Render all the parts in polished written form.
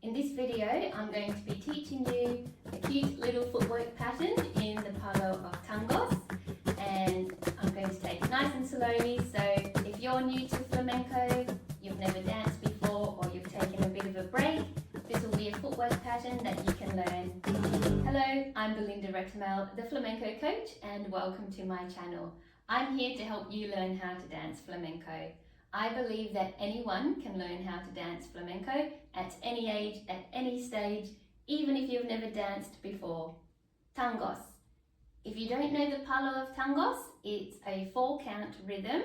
In this video, I'm going to be teaching you a cute little footwork pattern in the palo of Tangos, and I'm going to take it nice and slowly. So if you're new to flamenco, you've never danced before, or you've taken a bit of a break, this will be a footwork pattern that you can learn. Hello, I'm Belinda Rectamel, the flamenco coach, and welcome to my channel. I'm here to help you learn how to dance flamenco. I believe that anyone can learn how to dance flamenco at any age, at any stage, even if you've never danced before. Tangos. If you don't know the palo of Tangos, it's a 4-count rhythm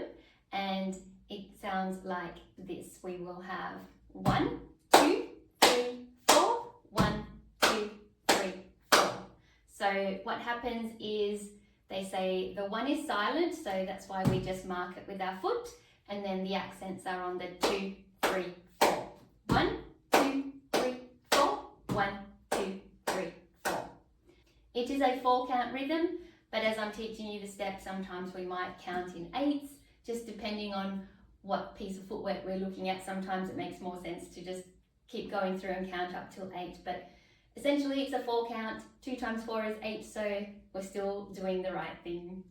and it sounds like this. We will have 1, 2, 3, 4, 1, 2, 3, 4. So what happens is they say the 1 is silent, so that's why we just mark it with our foot. And then the accents are on the 2, 3, 4. 1, 2, 3, 4. 1, 2, 3, 4. It is a 4-count rhythm, but as I'm teaching you the steps, sometimes we might count in 8s, just depending on what piece of footwork we're looking at. Sometimes it makes more sense to just keep going through and count up till 8. But essentially it's a 4-count. 2 times 4 is 8, so we're still doing the right thing.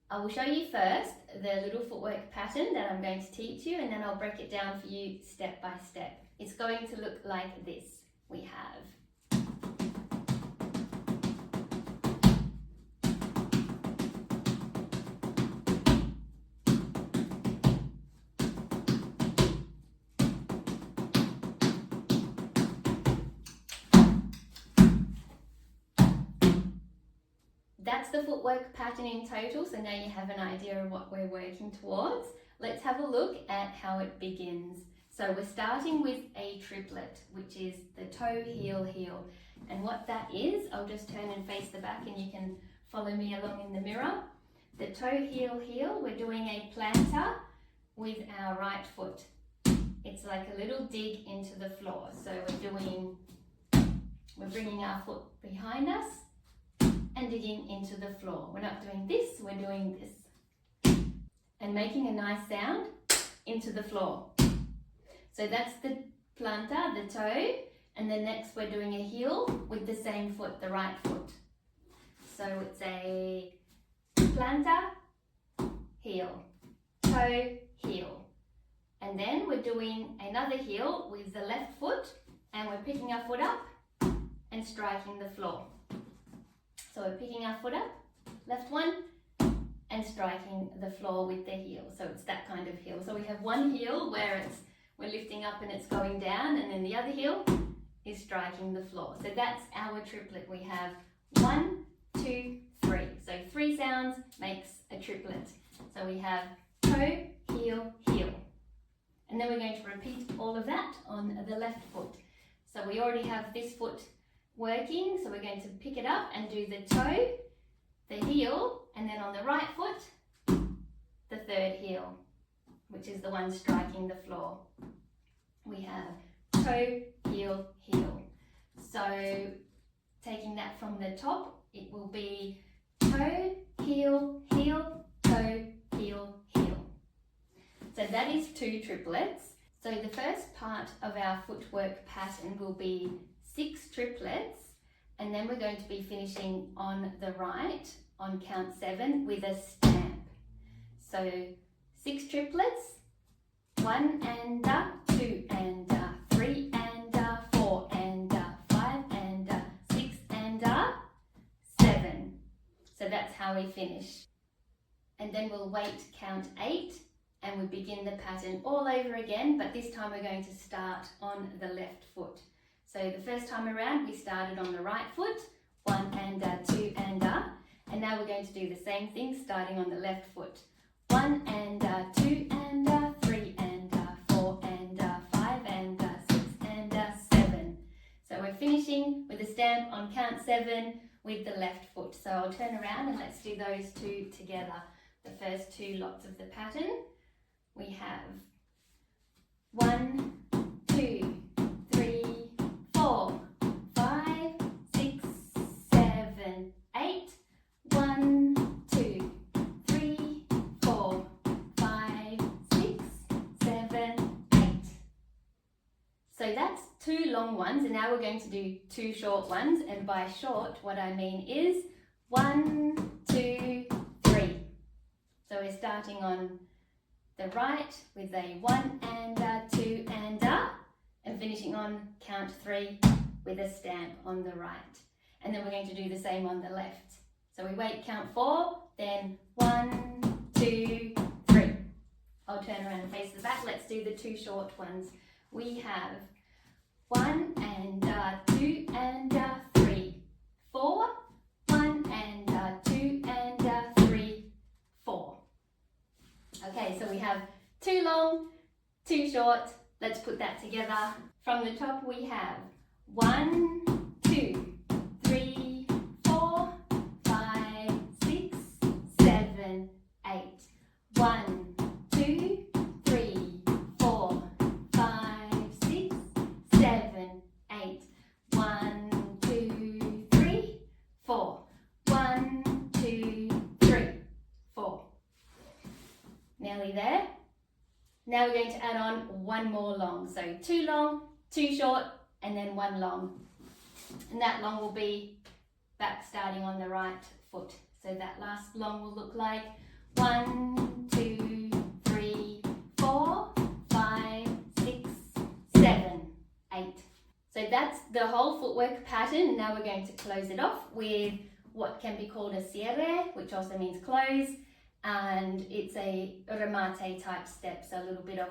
I will show you first the little footwork pattern that I'm going to teach you, and then I'll break it down for you step by step. It's going to look like this. We have That's the footwork pattern in total, so now you have an idea of what we're working towards. Let's have a look at how it begins. So we're starting with a triplet, which is the toe, heel, heel. And what that is, I'll just turn and face the back and you can follow me along in the mirror. The toe, heel, heel, we're doing a planter with our right foot. It's like a little dig into the floor. So we're bringing our foot behind us and digging into the floor. We're not doing this, we're doing this. And making a nice sound into the floor. So that's the planter, the toe, and then next we're doing a heel with the same foot, the right foot. So it's a planter, heel, toe, heel. And then we're doing another heel with the left foot, and we're picking our foot up and striking the floor. So we're picking our foot up, left one, and striking the floor with the heel. So it's that kind of heel. So we have one heel where we're lifting up and it's going down, and then the other heel is striking the floor. So that's our triplet. We have 1, 2, 3. So 3 sounds makes a triplet. So we have toe, heel, heel. And then we're going to repeat all of that on the left foot. So we already have this foot working, so we're going to pick it up and do the toe, the heel, and then on the right foot, the 3rd heel, which is the one striking the floor. We have toe, heel, heel. So taking that from the top, it will be toe, heel, heel, toe, heel, heel. So that is 2 triplets. So the first part of our footwork pattern will be 6 triplets, and then we're going to be finishing on the right on count 7 with a stamp. So 6 triplets, 1 and 2 and 3 and 4 and 5 and 6 and 7. So that's how we finish. And then we'll wait count 8 and we begin the pattern all over again, but this time we're going to start on the left foot. So the first time around we started on the right foot, 1 and 2 and now we're going to do the same thing starting on the left foot. 1 and 2 and 3 and 4 and 5 and 6 and 7. So we're finishing with a stamp on count 7 with the left foot. So I'll turn around and let's do those 2 together. The first 2 lots of the pattern. We have 1, 2, 3, 4, 5, 6, 7, 8. 1, 2, 3, 4, 5, 6, 7, 8. So So that's 2 long ones, and now we're going to do 2 short ones. And by short, what I mean is 1, 2, 3. So we're starting on the right with a 1 and a 2 and finishing on count 3 with a stamp on the right. And then we're going to do the same on the left. So we wait, count 4, then 1, 2, 3. I'll turn around and face the back. Let's do the 2 short ones. We have 1 and 2 and 3, 4, 1 and 2 and 3, 4. Okay, so we have 2 long, 2 short. Let's put that together. From the top we have 1, 2, 3, 4, 5, 6, 7, 8. 1, 2, 3, 4, 5, 6, 7, 8. 1, 2, 3, 4. 1, 2, 3, 4. Nearly there. Now we're going to add on 1 more long. So 2 long, 2 short, and then 1 long. And that long will be back starting on the right foot. So that last long will look like 1, 2, 3, 4, 5, 6, 7, 8. So that's the whole footwork pattern. Now we're going to close it off with what can be called a cierre, which also means close. And it's a remate type step, so a little bit of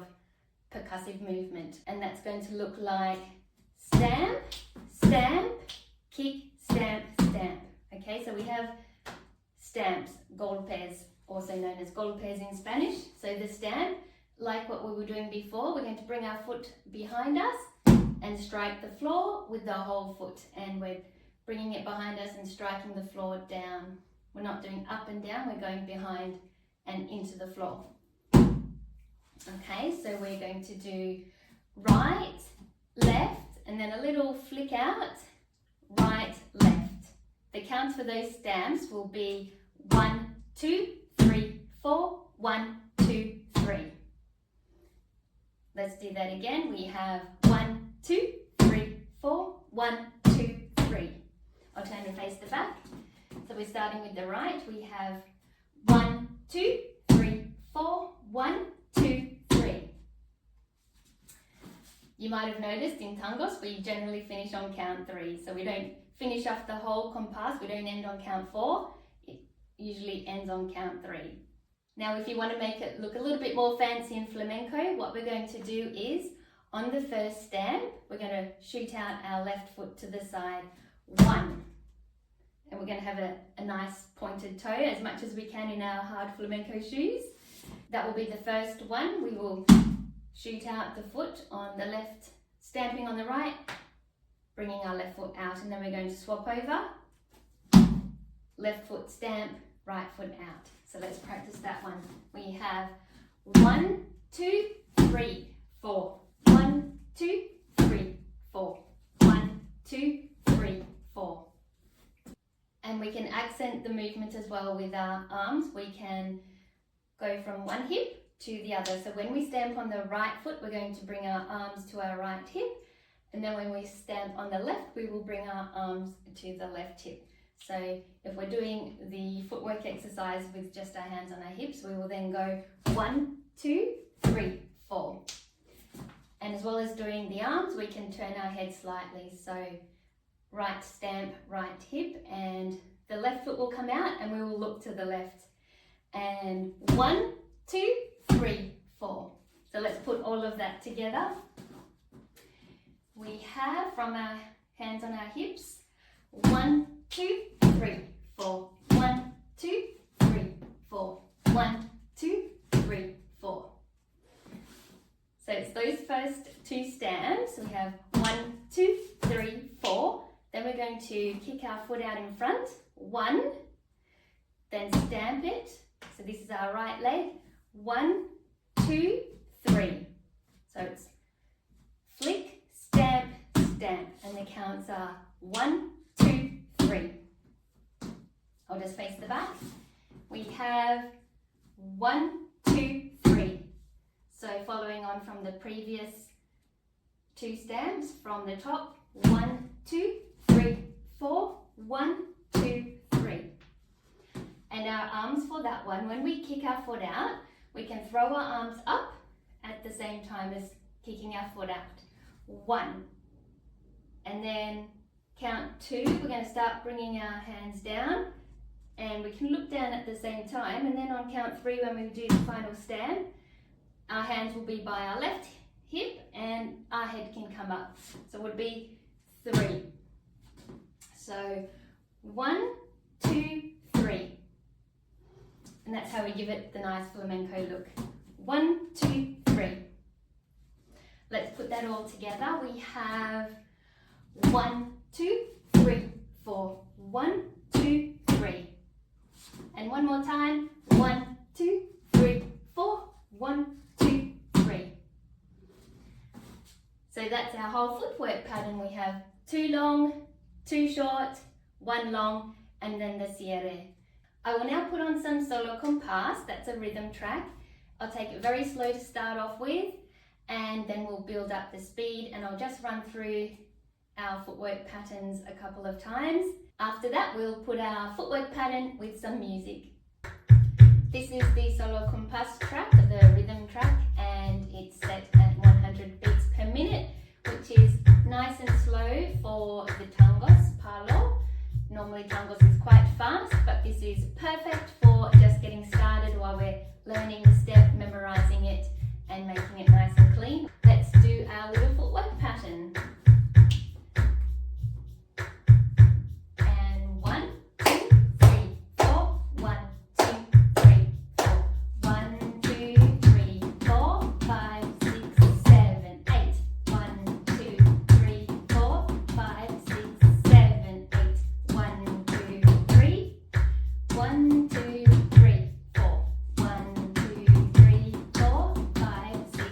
percussive movement. And that's going to look like stamp, stamp, kick, stamp, stamp. Okay, so we have stamps, golpes, also known as golpes in Spanish. So the stamp, like what we were doing before, we're going to bring our foot behind us and strike the floor with the whole foot. And we're bringing it behind us and striking the floor down. We're not doing up and down, we're going behind and into the floor. Okay, so we're going to do right, left, and then a little flick out, right, left. The counts for those stamps will be 1, 2, 3, 4, 1, 2, 3. Let's do that again. We have 1, 2, 3, 4, 1, 2, 3. I'll turn and face the back. So we're starting with the right. We have 1, 2, 3, 4, 1, 2, 3. You might have noticed in Tangos we generally finish on count 3. So we don't finish off the whole compás, we don't end on count 4. It usually ends on count 3. Now if you want to make it look a little bit more fancy in flamenco, what we're going to do is on the first stamp, we're going to shoot out our left foot to the side. 1. And we're going to have a nice pointed toe as much as we can in our hard flamenco shoes. That will be the first one. We will shoot out the foot on the left, stamping on the right, bringing our left foot out, and then we're going to swap over. Left foot stamp, right foot out. So let's practice that one. We have 1, 2, 3, 4. 1, 2, 3, 4. 1, 2, 3, 4. And we can accent the movement as well with our arms. We can go from one hip to the other. So when we stamp on the right foot, we're going to bring our arms to our right hip. And then when we stamp on the left, we will bring our arms to the left hip. So if we're doing the footwork exercise with just our hands on our hips, we will then go 1, 2, 3, 4. And as well as doing the arms, we can turn our head slightly. So right stamp, right hip, and the left foot will come out and we will look to the left. And 1, 2, 3, 4. So let's put all of that together. We have from our hands on our hips, 1, 2, 3, 4. 1, 2, 3, 4. 1, 2, 3, 4. So it's those first 2 stamps. We have 1, 2, 3, 4. Then we're going to kick our foot out in front, 1, then stamp it. So this is our right leg, 1, 2, 3. So it's flick, stamp, stamp, and the counts are 1, 2, 3. I'll just face the back. We have 1, 2, 3. So following on from the previous 2 stamps from the top. 1, 2, 3, 4. 1, 2, 3. And our arms for that one, when we kick our foot out, we can throw our arms up at the same time as kicking our foot out. 1. And then count 2. We're going to start bringing our hands down, and we can look down at the same time, and then on count 3, when we do the final stand, our hands will be by our left hip and our head can come up. So it would be 3. So 1, 2, 3. And that's how we give it the nice flamenco look. 1, 2, 3. Let's put that all together. We have 1, 2, 3, 4. 1, 2, 3. And one more time. 1, 2, 3, 4. 1, 2, 3. So that's our whole footwork pattern. We have 2 long, 2 short, 1 long, and then the cierre. I will now put on some solo compás. That's a rhythm track. I'll take it very slow to start off with, and then we'll build up the speed, and I'll just run through our footwork patterns a couple of times. After that, we'll put our footwork pattern with some music. This is the solo compás track, the rhythm track, and it's set at 100 beats per minute, which is nice and slow for the tangos, palo. Normally tangos is quite fast, but this is perfect for just getting started while we're learning the step, memorizing it, and making it nice and clean. Let's do our little footwork pattern. And 1, 2, 3, 4. 1, 2, 3, 4. 1, 2, 3, 4, 5, 6, 7, 8. 1, 2, 3, 4, 5, 6, 7, 8. 1, 2, 3. 1, 2, 3, 4. 1, 2, 3, 4, 5, 6,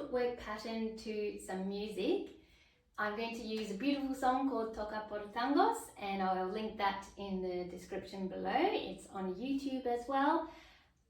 footwork pattern to some music. I'm going to use a beautiful song called Toca por Tangos, and I will link that in the description below. It's on YouTube as well.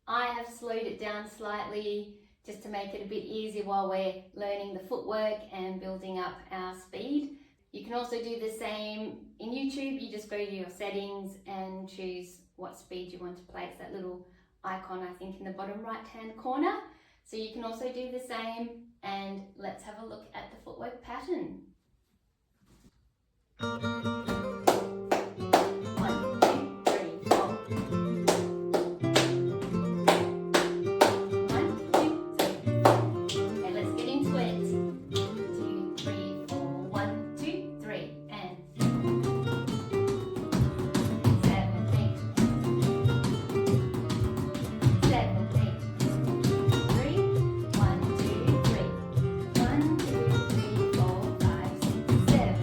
I have slowed it down slightly just to make it a bit easier while we're learning the footwork and building up our speed. You can also do the same in YouTube. You just go to your settings and choose what speed you want to play. It's that little icon, I think, in the bottom right hand corner. So you can also do the same, and let's have a look at the footwork pattern. 1, 2, 3, 4. 1, 2, 3, 4. Okay, let's get into it. 2, 3, 4. 1, 2, 3, and 7, 8. 7, 8. 3, 1, 2, 3. 1, 2, 3, 4, 5, 6, 7.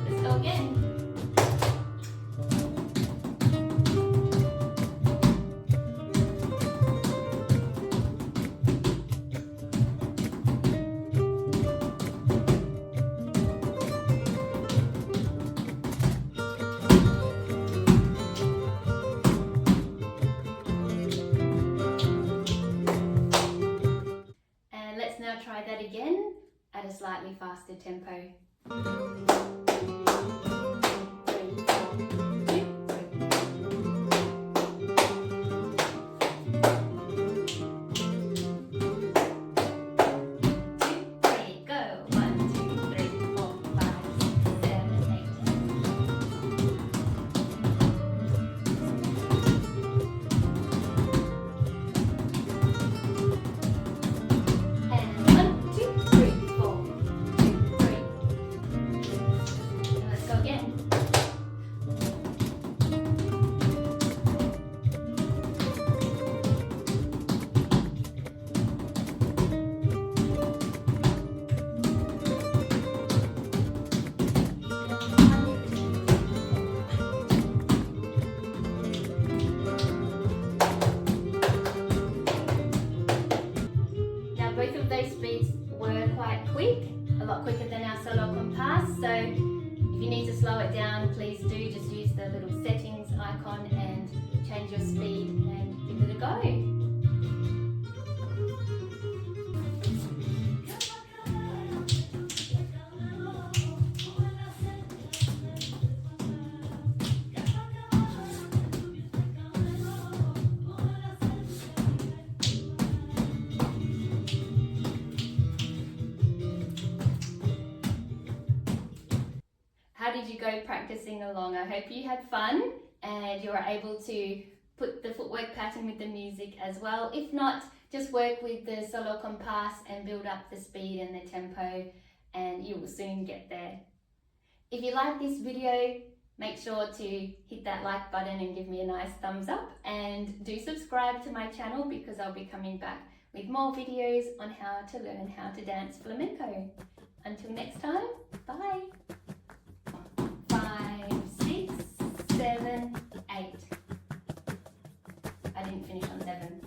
Let's go again. And let's now try that again at a slightly faster tempo. 3, 4, 2, 3. Go. 1, 2, 3, 4, 5, 6, 7, 8. And 1, 2, 3, 4, 2, 3. And let's go again. Now both of those speeds were quite quick, a lot quicker than our solo compás, so if you need to slow it down, please do just use the little settings icon and change your speed and give it a go. How did you go practicing along? I hope you had fun and you were able to put the footwork pattern with the music as well. If not, just work with the solo compás and build up the speed and the tempo, and you will soon get there. If you like this video, make sure to hit that like button and give me a nice thumbs up, and do subscribe to my channel because I'll be coming back with more videos on how to learn how to dance flamenco. Until next time, bye! 5, 6, 7, 8. I didn't finish on 7.